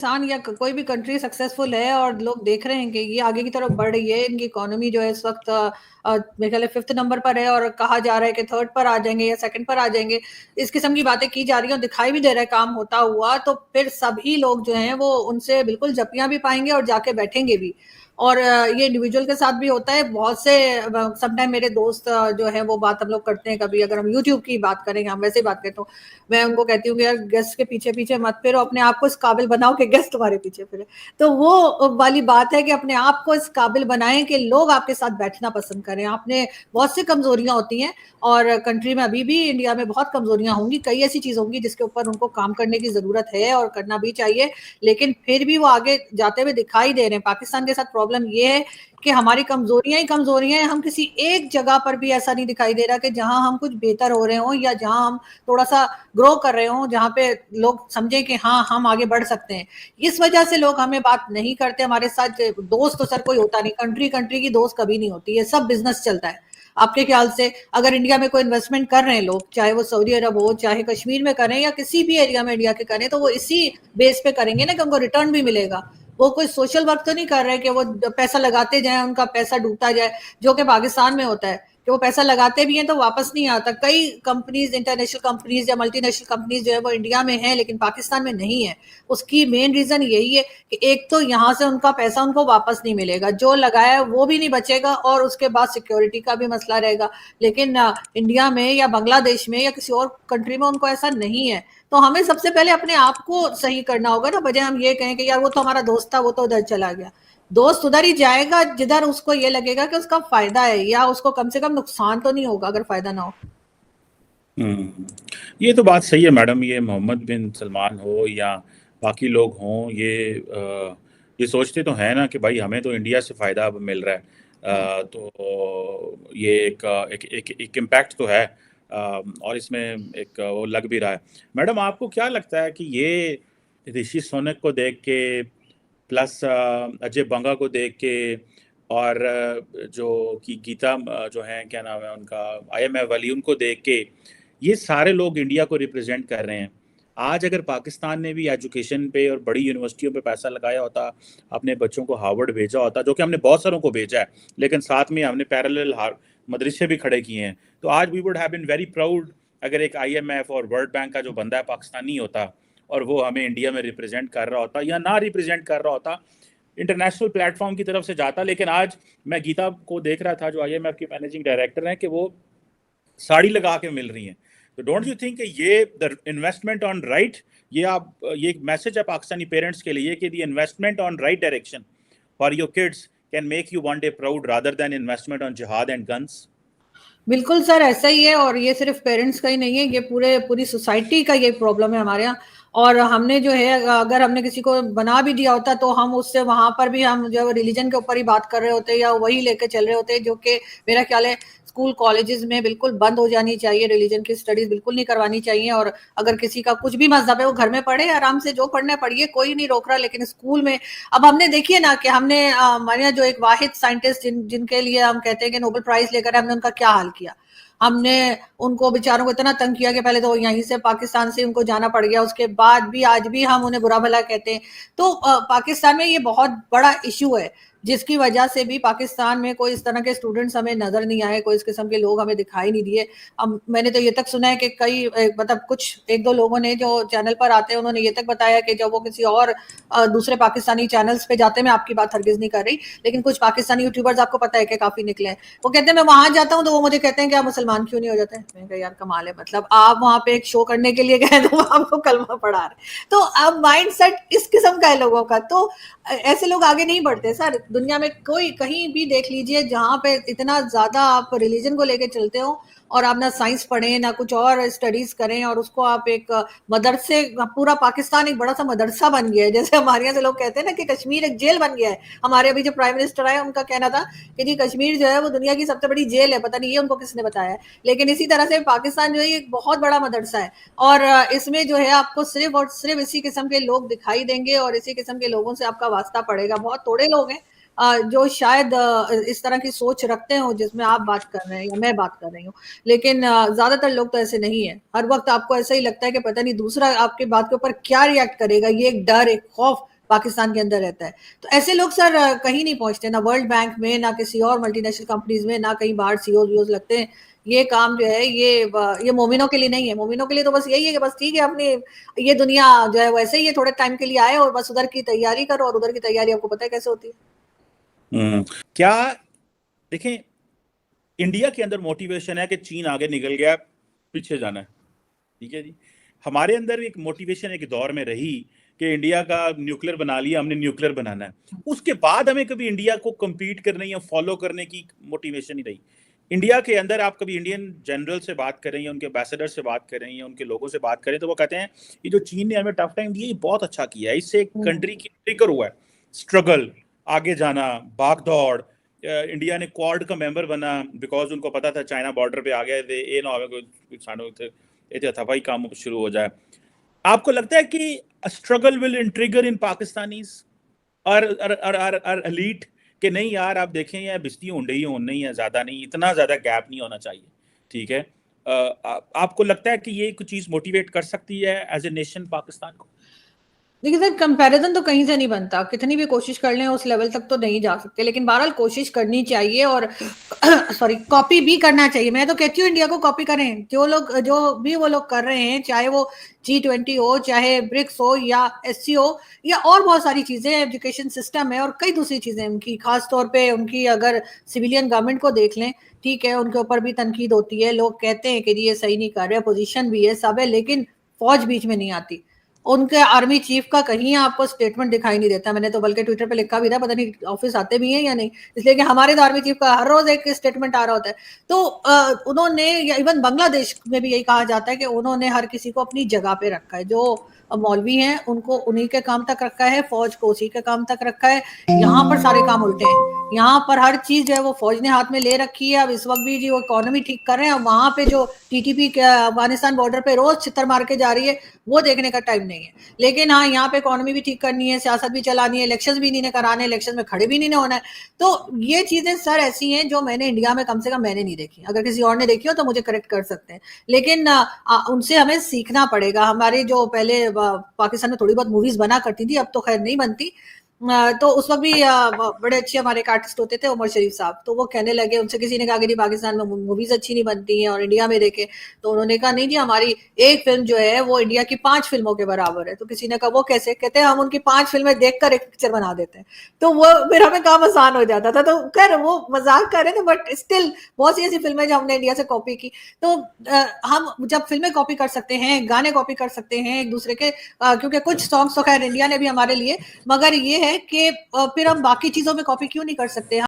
पाकिस्तान या कोई भी कंट्री सक्सेसफुल है और लोग देख रहे हैं कि ये आगे की तरफ बढ़ रही है, इनकी इकोनॉमी जो है इस वक्त मेरे ख्याल 5th नंबर पर है और कहा जा रहा है कि 3rd पर आ जाएंगे या 2nd पर आ जाएंगे। इस किस्म की बातें की जा रही हैं और दिखाई भी दे रहा है काम होता हुआ, तो फिर सभी लोग जो हैं वो उनसे बिल्कुल जपियां भी पाएंगे और जाके बैठेंगे भी। और ये इंडिविजुअल के साथ भी होता है। बहुत से समटाइम मेरे दोस्त जो है वो बात हम लोग करते हैं, कभी अगर हम यूट्यूब की बात करें, हम वैसे बात करें तो मैं उनको कहती हूँ कि यार गेस्ट के पीछे पीछे मत फिरो, अपने आप को इस काबिल बनाओ कि गेस्ट तुम्हारे पीछे फिरे। तो वो वाली बात है कि अपने आप को इस काबिल बनाएं कि लोग आपके साथ बैठना पसंद करें। आपने बहुत सी कमजोरियां होती हैं और कंट्री में अभी भी, इंडिया में बहुत कमजोरियां होंगी, कई ऐसी चीज होंगी जिसके ऊपर उनको काम करने की जरूरत है और करना भी चाहिए, लेकिन फिर भी वो आगे जाते हुए दिखाई दे रहे हैं। पाकिस्तान के साथ प्रॉब्लम ये है कि हमारी कमजोरियां ही कमजोरियां हैं। हम किसी एक जगह पर भी ऐसा नहीं दिखाई दे रहा कि जहां हम कुछ बेहतर हो रहे हो या जहां हम थोड़ा सा ग्रो कर रहे हो, जहां पे लोग समझें कि हाँ हम आगे बढ़ सकते हैं। इस वजह से लोग हमें बात नहीं करते। हमारे साथ दोस्त तो सर कोई होता नहीं, कंट्री कंट्री की दोस्त कभी नहीं होती है, सब बिजनेस चलता है। आपके ख्याल से अगर इंडिया में कोई इन्वेस्टमेंट कर रहे हैं लोग, चाहे वो सऊदी अरब हो, चाहे कश्मीर में करें या किसी भी एरिया में इंडिया के करें, तो वो इसी बेस पे करेंगे ना कि उनको रिटर्न भी मिलेगा। वो कोई सोशल वर्क तो नहीं कर रहे कि वो पैसा लगाते जाए, उनका पैसा डूबता जाए, जो कि पाकिस्तान में होता है कि वो पैसा लगाते भी हैं तो वापस नहीं आता। कई कंपनीज, इंटरनेशनल कंपनीज या मल्टीनेशनल कंपनीज जो है वो इंडिया में है लेकिन पाकिस्तान में नहीं है। उसकी मेन रीजन यही है कि एक तो यहाँ से उनका पैसा उनको वापस नहीं मिलेगा, जो लगाया है वो भी नहीं बचेगा, और उसके बाद सिक्योरिटी का भी मसला रहेगा। लेकिन इंडिया में या बांग्लादेश में या किसी और कंट्री में उनको ऐसा नहीं है। तो हमें सबसे पहले अपने आप को सही करना होगा ना, बजाय हम ये कहें कि यार वो तो हमारा दोस्त था, वो तो उधर चला गया। दोस्त उधर ही जाएगा जिधर उसको ये लगेगा कि उसका फायदा है, या उसको कम से कम नुकसान तो नहीं होगा अगर फायदा ना हो। हम्म, ये तो बात सही है मैडम। ये मोहम्मद बिन सलमान हो या बाकी लोग हों, ये सोचते तो हैं ना कि भाई हमें तो इंडिया से फ़ायदा अब मिल रहा है। तो ये एक इम्पैक्ट तो है। और इसमें एक वो लग भी रहा है। मैडम, आपको क्या लगता है कि ये ऋषि सोनक को देख के, प्लस अजय बंगा को देख के, और जो कि गीता जो है, क्या नाम है उनका, IMF वाली, उनको देख के ये सारे लोग इंडिया को रिप्रेजेंट कर रहे हैं। आज अगर पाकिस्तान ने भी एजुकेशन पे और बड़ी यूनिवर्सिटियों पे पैसा लगाया होता, अपने बच्चों को हार्वर्ड भेजा होता, जो कि हमने बहुत सारों को भेजा है, लेकिन साथ में हमने पैरेलल मदरसे भी खड़े किए हैं, तो आज we would have been very proud अगर एक IMF और वर्ल्ड बैंक का जो बंदा है पाकिस्तानी होता और वो हमें इंडिया में रिप्रेजेंट कर रहा होता, या ना रिप्रेजेंट कर रहा होता, इंटरनेशनल प्लेटफॉर्म की तरफ से जाता। लेकिन आज मैं गीता को देख रहा था, जो IMF की मैनेजिंग डायरेक्टर हैं, कि वो साड़ी लगा के मिल रही हैं। तो डोंट यू थिंक ये द इन्वेस्टमेंट ऑन राइट, ये एक मैसेज है पाकिस्तानी पेरेंट्स के लिए कि the investment on right direction for your kids can make you one day proud rather than investment on जिहाद एंड गन्स? बिल्कुल सर, ऐसा ही है। और ये सिर्फ पेरेंट्स का ही नहीं है, ये पूरी सोसाइटी का ये प्रॉब्लम है हमारे यहाँ। और हमने जो है, अगर हमने किसी को बना भी दिया होता तो हम उससे वहां पर भी हम जो रिलीजन के ऊपर ही बात कर रहे होते या वही लेके चल रहे होते, जो कि मेरा ख्याल है स्कूल कॉलेजेस में बिल्कुल बंद हो जानी चाहिए। रिलीजन की स्टडीज बिल्कुल नहीं करवानी चाहिए। और अगर किसी का कुछ भी मजहब है वो घर में पढ़े आराम से, जो पढ़ना है पढ़िए, कोई नहीं रोक रहा। लेकिन स्कूल में अब हमने देखिए ना कि हमने हमारे यहाँ जो एक वाहिद साइंटिस्ट जिनके लिए हम कहते हैं कि नोबेल प्राइज लेकर, हमने उनका क्या हाल किया। हमने उनको बेचारों को इतना तंग किया कि पहले तो यहीं से पाकिस्तान से उनको जाना पड़ गया, उसके बाद भी आज भी हम उन्हें बुरा भला कहते हैं। तो पाकिस्तान में ये बहुत बड़ा इशू है, जिसकी वजह से भी पाकिस्तान में कोई इस तरह के स्टूडेंट्स हमें नजर नहीं आए, कोई इस किस्म के लोग हमें दिखाई नहीं दिए। अब मैंने तो ये तक सुना है कि कई मतलब कुछ एक दो लोगों ने जो चैनल पर आते हैं उन्होंने ये तक बताया कि जब वो किसी और दूसरे पाकिस्तानी चैनल्स पे जाते हैं, मैं आपकी बात हरगिज नहीं कर रही, लेकिन कुछ पाकिस्तानी यूट्यूबर्स आपको पता है कि काफी निकले हैं, वो कहते हैं मैं वहां जाता हूँ तो वो मुझे कहते हैं कि आप मुसलमान क्यों नहीं हो जाते। मैंने कहा यार कमाल है, मतलब आप वहां पे एक शो करने के लिए गए तो आपको कलमा पढ़ा रहे। तो अब माइंड सेट इस किस्म का है लोगों का। तो ऐसे लोग आगे नहीं बढ़ते सर। दुनिया में कोई कहीं भी देख लीजिए जहां पे इतना ज्यादा आप रिलीजन को लेके चलते हो और आप ना साइंस पढ़ें ना कुछ और स्टडीज करें, और उसको आप एक मदरसे, पूरा पाकिस्तान एक बड़ा सा मदरसा बन गया है। जैसे हमारे यहाँ से लोग कहते हैं ना कि कश्मीर एक जेल बन गया है। हमारे अभी जो प्राइम मिनिस्टर आए उनका कहना था कि जी कश्मीर जो है वो दुनिया की सबसे बड़ी जेल है, पता नहीं ये उनको किसने बताया है। लेकिन इसी तरह से पाकिस्तान जो है एक बहुत बड़ा मदरसा है, और इसमें जो है आपको सिर्फ और सिर्फ इसी किस्म के लोग दिखाई देंगे और इसी किस्म के लोगों से आपका वास्ता पड़ेगा। बहुत थोड़े लोग हैं जो शायद इस तरह की सोच रखते हो जिसमें आप बात कर रहे हैं या मैं बात कर रही हूँ। लेकिन ज्यादातर लोग तो ऐसे नहीं है। हर वक्त आपको ऐसा ही लगता है कि पता नहीं दूसरा आपके बात के ऊपर क्या रिएक्ट करेगा। ये एक डर, एक खौफ पाकिस्तान के अंदर रहता है। तो ऐसे लोग सर कहीं नहीं पहुंचते, ना वर्ल्ड बैंक में, ना किसी और मल्टीनेशनल कंपनीज में, ना कहीं बाहर सीओ वीओज लगते हैं। ये काम जो है ये मोमिनों के लिए नहीं है। मोमिनों के लिए तो बस यही है कि बस ठीक है, अपनी ये दुनिया जो है वैसे ही है, थोड़े टाइम के लिए आए और बस उधर की तैयारी करो, और उधर की तैयारी आपको पता है कैसे होती है। क्या देखें, इंडिया के अंदर मोटिवेशन है कि चीन आगे निकल गया, पीछे जाना है, ठीक है जी। हमारे अंदर एक मोटिवेशन एक दौर में रही कि इंडिया का न्यूक्लियर बना लिया हमने, न्यूक्लियर बनाना है। उसके बाद हमें कभी इंडिया को compete करने या फॉलो करने की मोटिवेशन ही रही। इंडिया के अंदर आप कभी इंडियन जनरल से बात करें या उनके एम्बेसडर से बात करें या उनके लोगों से बात करें, तो वो कहते हैं ये जो चीन ने हमें टफ टाइम दिया, ये बहुत अच्छा किया है, इससे एक कंट्री की ट्रिगर हुआ है, स्ट्रगल, आगे जाना, भाग दौड़। इंडिया ने क्वाड का मेंबर बना बिकॉज उनको पता था चाइना बॉर्डर पे आ गए थे, ये ना हो हथापाई काम शुरू हो जाए। आपको लगता है कि struggle will trigger in Pakistanis और एलीट कि नहीं यार आप देखें यार बिस्ती होने ही होना ही है, ज्यादा नहीं, इतना ज्यादा गैप नहीं होना चाहिए, ठीक है। आपको लगता है कि ये कुछ चीज मोटिवेट कर सकती है एज ए नेशन पाकिस्तान को? देखिए सर, कंपैरिजन तो कहीं से नहीं बनता, कितनी भी कोशिश कर लें उस लेवल तक तो नहीं जा सकते, लेकिन बहरहाल कोशिश करनी चाहिए और सॉरी कॉपी भी करना चाहिए। मैं तो कहती हूँ इंडिया को कॉपी करें, जो भी वो लोग कर रहे हैं, चाहे वो G20 हो, चाहे ब्रिक्स हो या SCO या और बहुत सारी चीजें, एजुकेशन सिस्टम है और कई दूसरी चीजें उनकी, खास तौर पे उनकी अगर सिविलियन गवर्नमेंट को देख लें, ठीक है, उनके ऊपर भी तनकीद होती है, लोग कहते हैं कि ये सही नहीं कर रहे, अपोजिशन भी है, सब है, लेकिन फौज बीच में नहीं आती। उनके आर्मी चीफ का कहीं आपको स्टेटमेंट दिखाई नहीं देता। मैंने तो बल्कि ट्विटर पे लिखा भी था, पता नहीं ऑफिस आते भी हैं या नहीं, इसलिए कि हमारे तो आर्मी चीफ का हर रोज एक स्टेटमेंट आ रहा होता है। तो उन्होंने, इवन बांग्लादेश में भी यही कहा जाता है कि उन्होंने हर किसी को अपनी जगह पे रखा है, जो मौलवी हैं उनको उन्हीं के काम तक रखा है, फौज को उसी के काम तक रखा है। यहाँ पर सारे काम उल्टे हैं, यहाँ पर हर चीज जो है वो फौज ने हाथ में ले रखी है। अब इस वक्त भी जी वो इकोनॉमी ठीक कर रहे हैं, वहां पे जो TTP के अफगानिस्तान बॉर्डर पे रोज छितर मार के जा रही है, वो देखने का टाइम नहीं है। लेकिन हाँ, यहाँ पे इकोनॉमी भी ठीक करनी है, सियासत भी चलानी है, इलेक्शंस भी नहीं कराने, इलेक्शन में खड़े भी नहीं होना है। तो ये चीजें सर ऐसी हैं जो मैंने इंडिया में कम से कम मैंने नहीं देखी, अगर किसी और ने देखी हो तो मुझे करेक्ट कर सकते हैं, लेकिन उनसे हमें सीखना पड़ेगा। हमारे जो पहले पाकिस्तान में थोड़ी बहुत मूवीज बना करती थी, अब तो खैर नहीं बनती, तो उस वक्त भी बड़े अच्छे हमारे एक आर्टिस्ट होते थे, उमर शरीफ साहब, तो वो कहने लगे, उनसे किसी ने कहा कि पाकिस्तान में मूवीज अच्छी नहीं बनती हैं और इंडिया में देखे, तो उन्होंने कहा नहीं जी, हमारी एक फिल्म जो है वो इंडिया की 5 फिल्मों के बराबर है। तो किसी ने कहा वो कैसे? कहते हैं हम उनकी 5 फिल्में देखकर एक पिक्चर बना देते हैं। तो वो फिर हमें काम आसान हो जाता था। तो खैर वो मजाक कर रहे थे, बट स्टिल बहुत सी ऐसी फिल्में जो हमने इंडिया से कॉपी की। तो हम जब फिल्में कॉपी कर सकते हैं, गाने कॉपी कर सकते हैं एक दूसरे के, क्योंकि कुछ सॉन्ग्स तो खैर इंडिया ने भी हमारे लिए, मगर ये है कि फिर हम बाकी चीजों में कॉपी क्यों नहीं कर सकते?